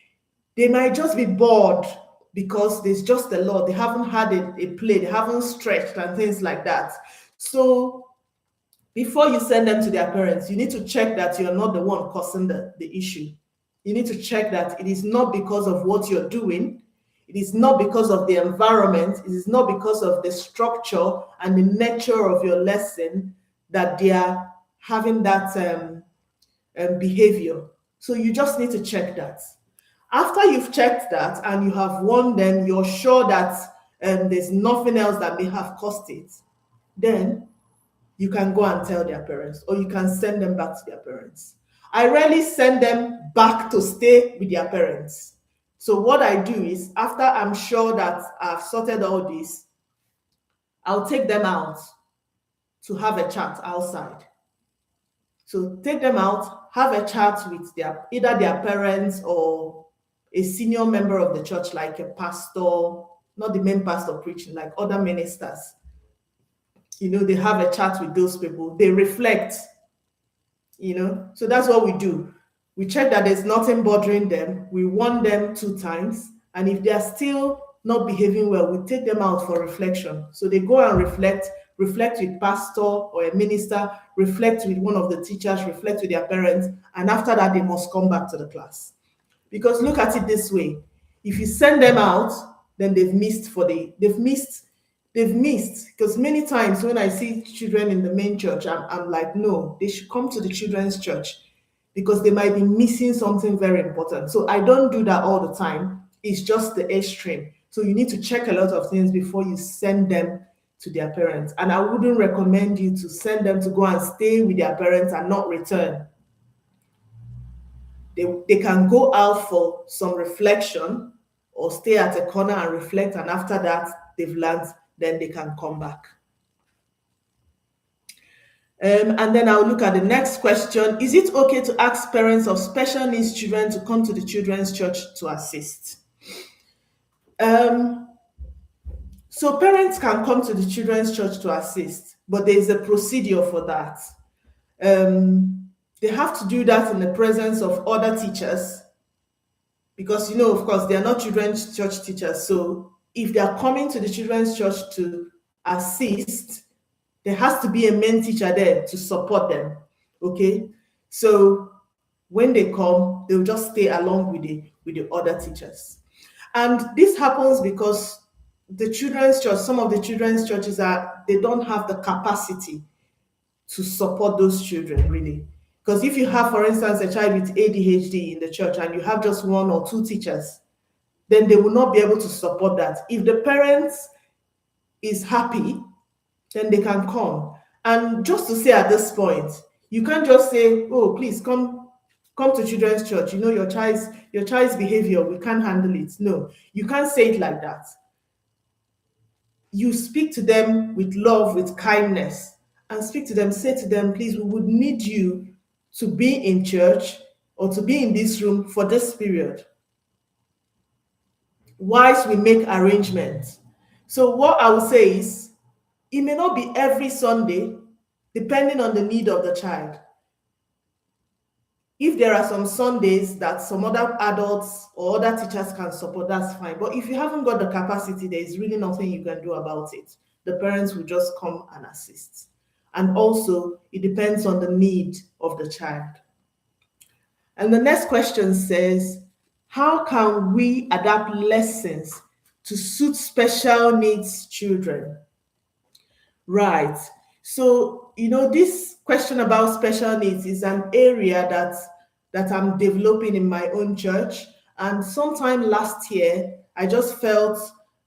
they might just be bored because there's just a lot. They haven't had a play, they haven't stretched and things like that. So before you send them to their parents, you need to check that you're not the one causing the issue. You need to check that it is not because of what you're doing. It is not because of the environment. It is not because of the structure and the nature of your lesson that they are having that behavior. So you just need to check that. After you've checked that and you have warned them, you're sure that there's nothing else that may have caused it, then you can go and tell their parents, or you can send them back to their parents. I rarely send them back to stay with their parents. So what I do is, after I'm sure that I've sorted all this, I'll take them out to have a chat outside. So take them out, have a chat with either their parents or a senior member of the church, like a pastor, not the main pastor preaching, like other ministers. They have a chat with those people. They reflect, So that's what we do. We check that there's nothing bothering them. We warn them 2 times. And if they're still not behaving well, we take them out for reflection. So they go and reflect with pastor or a minister, reflect with one of the teachers, reflect with their parents. And after that, they must come back to the class. Because look at it this way. If you send them out, then they've missed, because many times when I see children in the main church, I'm like, no, they should come to the children's church because they might be missing something very important. So I don't do that all the time. It's just the extreme. So you need to check a lot of things before you send them to their parents. And I wouldn't recommend you to send them to go and stay with their parents and not return. They can go out for some reflection or stay at a corner and reflect, and after that, they've learned, then they can come back. And then I'll look at the next question. Is it okay to ask parents of special needs children to come to the children's church to assist? So parents can come to the children's church to assist, but there's a procedure for that. They have to do that in the presence of other teachers because, of course, they are not children's church teachers. So if they are coming to the children's church to assist, there has to be a main teacher there to support them. Okay, so when they come, they'll just stay along with the other teachers. And this happens because the children's church, some of the children's churches they don't have the capacity to support those children, really. Because if you have, for instance, a child with ADHD in the church and you have just 1 or 2 teachers, then they will not be able to support that. If the parents is happy, then they can come. And just to say at this point, you can't just say, oh, please come to children's church. Your child's behavior, we can't handle it. No, you can't say it like that. You speak to them with love, with kindness, and speak to them, say to them, please, we would need you to be in church or to be in this room for this period, whilst we make arrangements. So what I would say is, it may not be every Sunday, depending on the need of the child. If there are some Sundays that some other adults or other teachers can support, that's fine. But if you haven't got the capacity, there is really nothing you can do about it. The parents will just come and assist. And also, it depends on the need of the child. And the next question says, how can we adapt lessons to suit special needs children? Right. So, this question about special needs is an area that I'm developing in my own church. And sometime last year, I just felt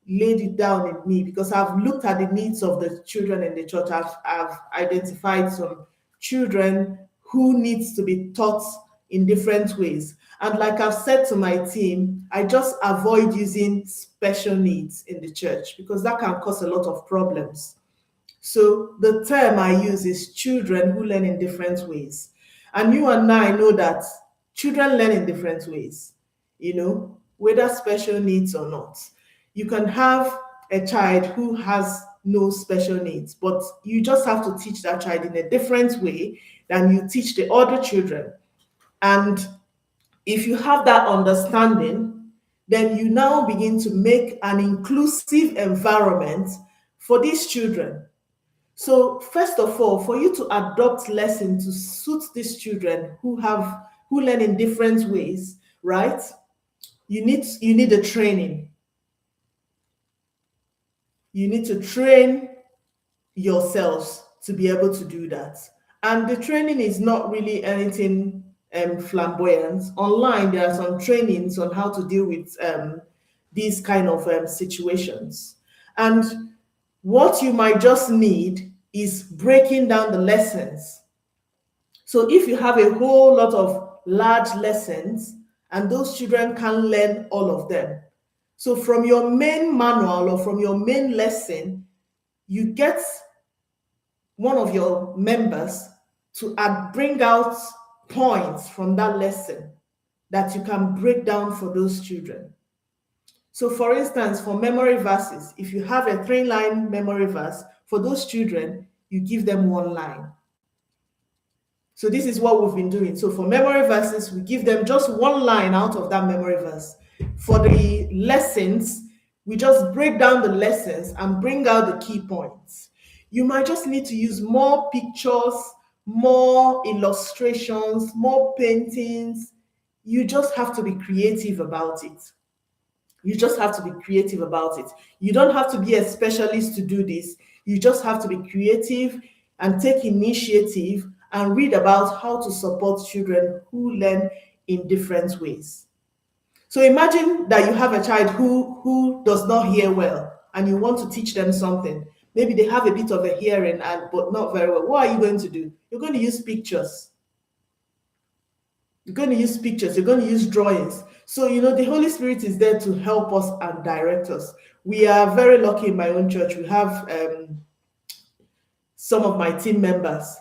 laid it down in me because I've looked at the needs of the children in the church. I've identified some children who needs to be taught in different ways. And like I've said to my team, I just avoid using special needs in the church because that can cause a lot of problems. So the term I use is children who learn in different ways. And you and I know that children learn in different ways, whether special needs or not. You can have a child who has no special needs, but you just have to teach that child in a different way than you teach the other children. And if you have that understanding, then you now begin to make an inclusive environment for these children. So first of all, for you to adopt lessons to suit these children who learn in different ways, right? You need a training. You need to train yourselves to be able to do that. And the training is not really anything flamboyant. Online, there are some trainings on how to deal with these kind of situations. And what you might just need is breaking down the lessons. So if you have a whole lot of large lessons and those children can't learn all of them, so from your main manual or from your main lesson, you get one of your members to bring out points from that lesson that you can break down for those children. So for instance, for memory verses, if you have a 3-line memory verse, for those children, you give them 1 line. So this is what we've been doing. So for memory verses, we give them just 1 line out of that memory verse. For the lessons, we just break down the lessons and bring out the key points. You might just need to use more pictures, more illustrations, more paintings. You just have to be creative about it. You just have to be creative about it. You don't have to be a specialist to do this. You just have to be creative and take initiative and read about how to support children who learn in different ways. So imagine that you have a child who does not hear well and you want to teach them something. Maybe they have a bit of a hearing but not very well. What are you going to do? You're going to use pictures. You're going to use pictures. You're going to use drawings. So, the Holy Spirit is there to help us and direct us. We are very lucky in my own church. We have some of my team members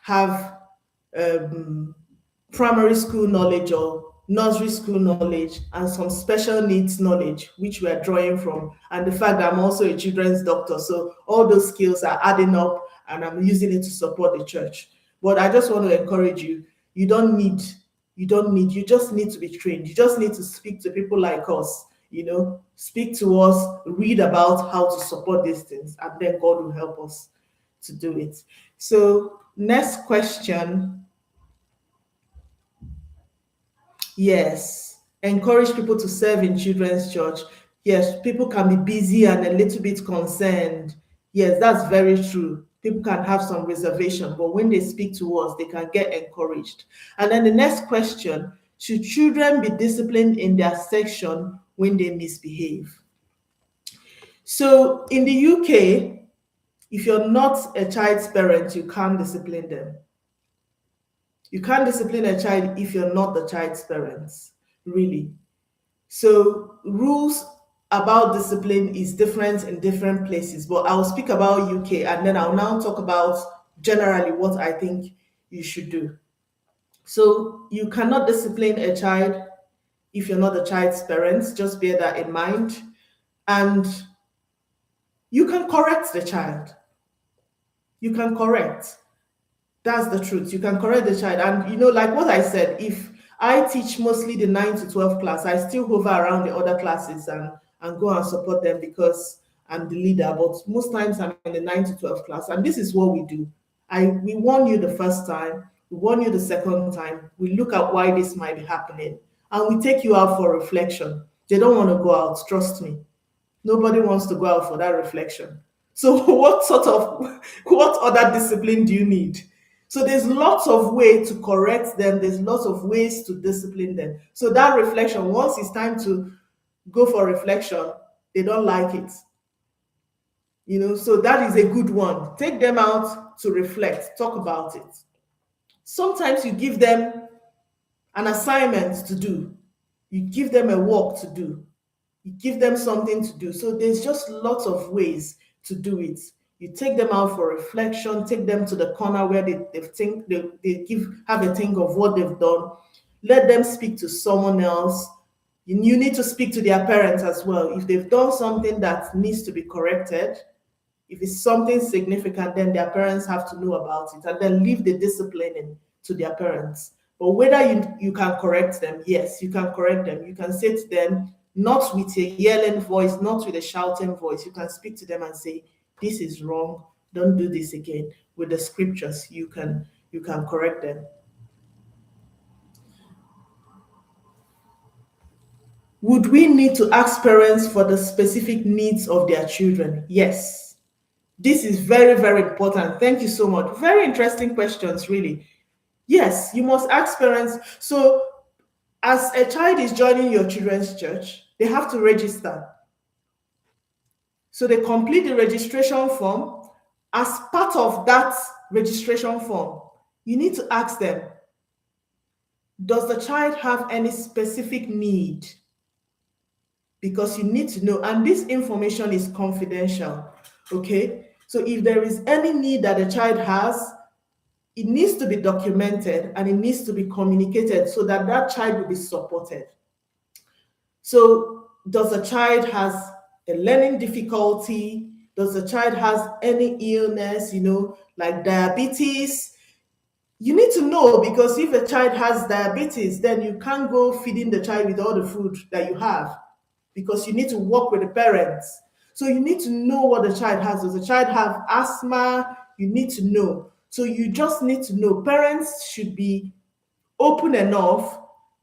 have primary school knowledge or nursery school knowledge and some special needs knowledge, which we are drawing from. And the fact that I'm also a children's doctor. So all those skills are adding up and I'm using it to support the church. But I just want to encourage you, you just need to be trained. You just need to speak to people like us, speak to us, read about how to support these things, and then God will help us to do it. So next question. Yes, encourage people to serve in children's church. Yes, people can be busy and a little bit concerned. Yes, that's very true. People can have some reservation, but when they speak to us, they can get encouraged. And then the next question, should children be disciplined in their section when they misbehave? So in the UK, if you're not a child's parent, you can't discipline them. You can't discipline a child if you're not the child's parents, really. So rules about discipline is different in different places, but I'll speak about UK and then I'll now talk about generally what I think you should do. So you cannot discipline a child if you're not the child's parents. Just bear that in mind. And you can correct the child. You can correct. That's the truth. You can correct the child. And like what I said, if I teach mostly the 9 to 12 class, I still hover around the other classes and go and support them because I'm the leader. But most times I'm in the 9 to 12 class. And this is what we do. We warn you the first time, we warn you the second time, we look at why this might be happening, and we take you out for reflection. They don't want to go out, trust me. Nobody wants to go out for that reflection. So what other discipline do you need? So there's lots of ways to correct them, there's lots of ways to discipline them. So that reflection, once it's time to go for reflection, they don't like it. So that is a good one. Take them out to reflect, talk about it. Sometimes you give them an assignment to do, you give them a work to do, you give them something to do. So there's just lots of ways to do it. You take them out for reflection, take them to the corner where they think they have a think of what they've done. Let them speak to someone else. You need to speak to their parents as well. If they've done something that needs to be corrected, if it's something significant, then their parents have to know about it and then leave the disciplining to their parents. But whether you can correct them, yes, you can correct them. You can say to them, not with a yelling voice, not with a shouting voice. You can speak to them and say, this is wrong, don't do this again. With the scriptures, you can correct them. Would we need to ask parents for the specific needs of their children? Yes. This is very, very important. Thank you so much. Very interesting questions, really. Yes, you must ask parents. So, as a child is joining your children's church, they have to register. So, they complete the registration form. As part of that registration form, you need to ask them, does the child have any specific need? Because you need to know, and this information is confidential. Okay? So, if there is any need that the child has, it needs to be documented and it needs to be communicated so that that child will be supported. So, does the child has a learning difficulty? Does the child has any illness, like diabetes? You need to know, because if a child has diabetes, then you can't go feeding the child with all the food that you have, because you need to work with the parents. So you need to know what the child has. Does the child have asthma? You need to know. So you just need to know. Parents should be open enough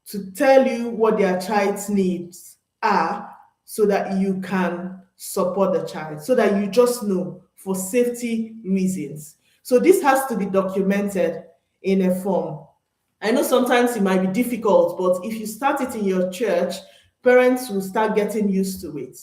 to tell you what their child's needs are so that you can support the child, so that you just know for safety reasons. So this has to be documented in a form. I know sometimes it might be difficult, but if you start it in your church, parents will start getting used to it.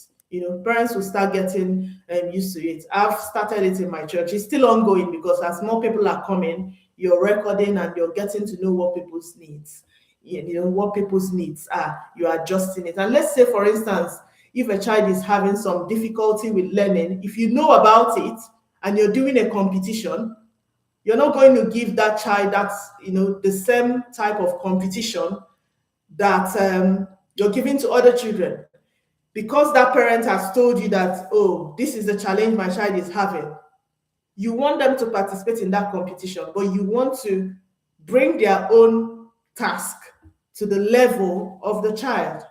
Parents will start getting used to it. I've started it in my church. It's still ongoing, because as more people are coming, you're recording and you're getting to know what people's needs, what people's needs are. You're adjusting it. And let's say, for instance, if a child is having some difficulty with learning, if you know about it and you're doing a competition, you're not going to give that child the same type of competition that you're giving to other children, because that parent has told you that, oh, this is the challenge my child is having. You want them to participate in that competition, but you want to bring their own task to the level of the child.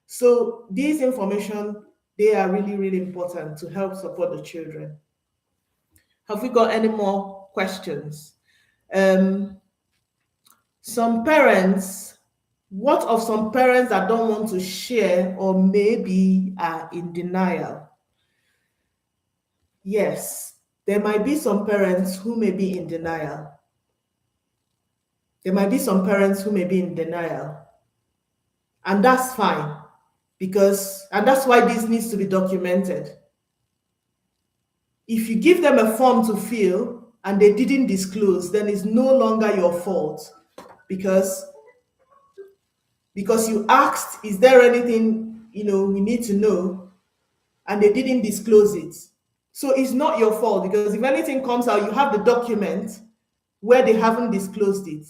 So these information, they are really, really important to help support the children. Have we got any more questions? Some parents, what of some parents that don't want to share or maybe are in denial? Yes, there might be some parents who may be in denial. There might be some parents who may be in denial. And that's fine, and that's why this needs to be documented. If you give them a form to fill and they didn't disclose, then it's no longer your fault, because you asked, is there anything we need to know, and they didn't disclose it. So it's not your fault, because if anything comes out, you have the document where they haven't disclosed it.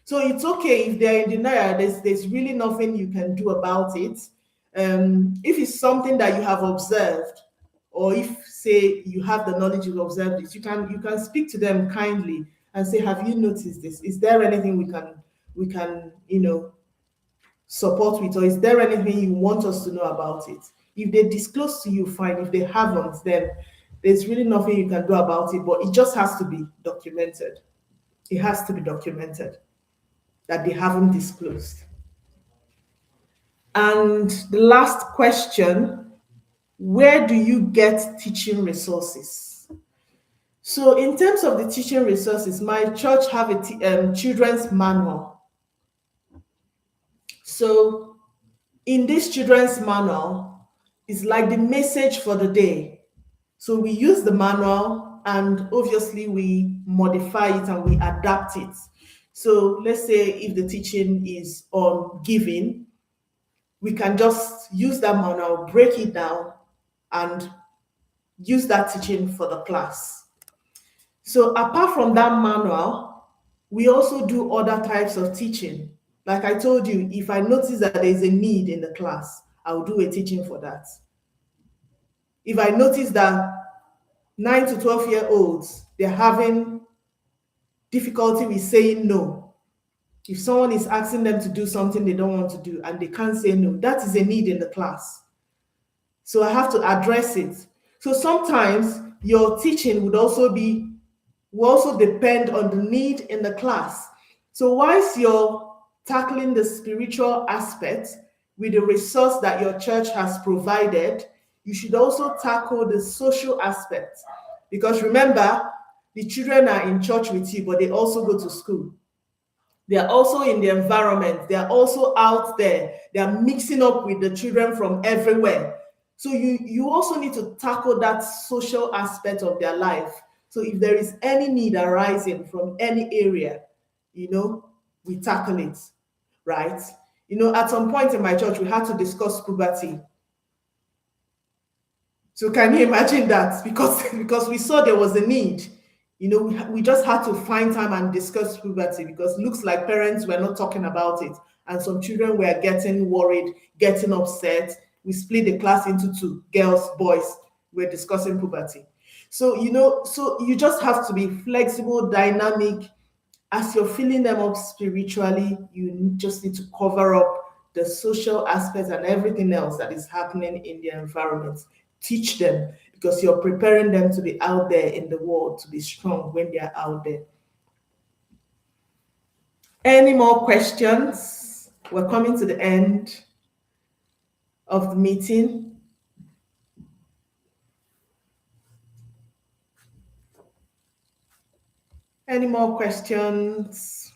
So it's okay if they're in denial. There's really nothing you can do about it. If it's something that you have observed, or if say you have the knowledge you've observed it, you can speak to them kindly and say, have you noticed this? Is there anything we can support with, or is there anything you want us to know about it? If they disclose to you, fine. If they haven't, then there's really nothing you can do about it, but it just has to be documented. It has to be documented that they haven't disclosed. And the last question: where do you get teaching resources? So, in terms of the teaching resources, my church have a children's manual. So, in this children's manual, it's like the message for the day. So we use the manual, and obviously we modify it and we adapt it. So let's say if the teaching is on giving, we can just use that manual, break it down, and use that teaching for the class. So apart from that manual, we also do other types of teaching. Like I told you, if I notice that there is a need in the class, I'll do a teaching for that. If I notice that 9 to 12-year-olds, they're having difficulty with saying no. If someone is asking them to do something they don't want to do and they can't say no, that is a need in the class. So I have to address it. So sometimes your teaching will also depend on the need in the class. So whilst you're tackling the spiritual aspect with the resource that your church has provided, you should also tackle the social aspect. Because remember, the children are in church with you, but they also go to school. They are also in the environment. They are also out there. They are mixing up with the children from everywhere. So you also need to tackle that social aspect of their life. So if there is any need arising from any area, we tackle it, right? At some point in my church, we had to discuss puberty. So can you imagine that? Because we saw there was a need. We just had to find time and discuss puberty, because it looks like parents were not talking about it, and some children were getting worried, getting upset. We split the class into two: girls, boys. We're discussing puberty. So you just have to be flexible, dynamic. As you're filling them up spiritually, you just need to cover up the social aspects and everything else that is happening in their environment. Teach them, because you're preparing them to be out there in the world, to be strong when they're out there. Any more questions? We're coming to the end of the meeting. Any more questions?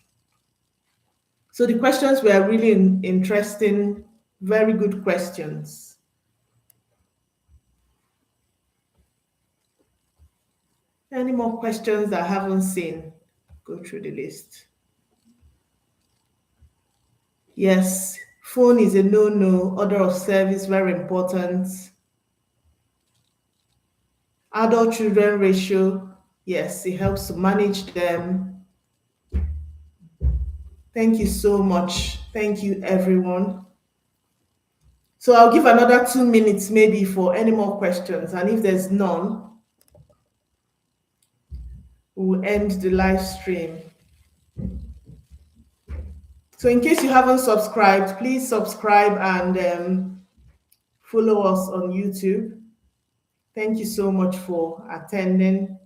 So the questions were really interesting, very good questions. Any more questions I haven't seen? Go through the list. Yes, phone is a no-no. Order of service, very important. Adult children ratio, yes, it helps to manage them. Thank you so much. Thank you, everyone. So I'll give another 2 minutes maybe for any more questions. And if there's none, we'll end the live stream. So in case you haven't subscribed, please subscribe and follow us on YouTube. Thank you so much for attending.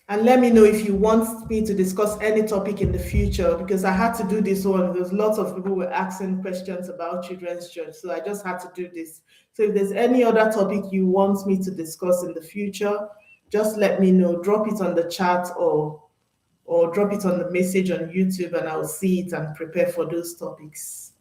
And let me know if you want me to discuss any topic in the future, because I had to do this one. There's lots of people were asking questions about children's church, so I just had to do this. So if there's any other topic you want me to discuss in the future, just let me know. Drop it on the chat or drop it on the message on YouTube, and I'll see it and prepare for those topics.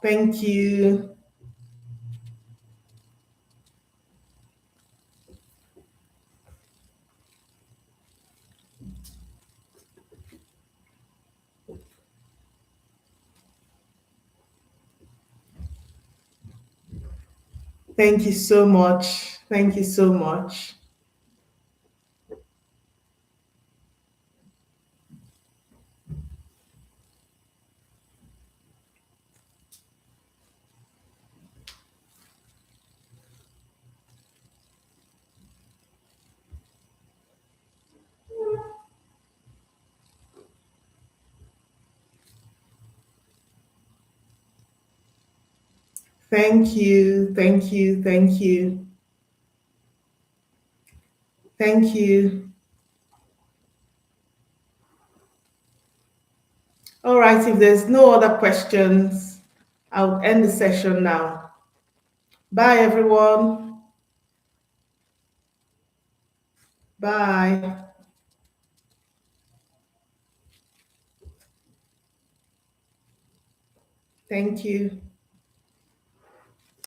Thank you. Thank you so much. Thank you so much. Thank you. Thank you. Thank you. Thank you. All right, if there's no other questions, I'll end the session now. Bye, everyone. Bye. Thank you.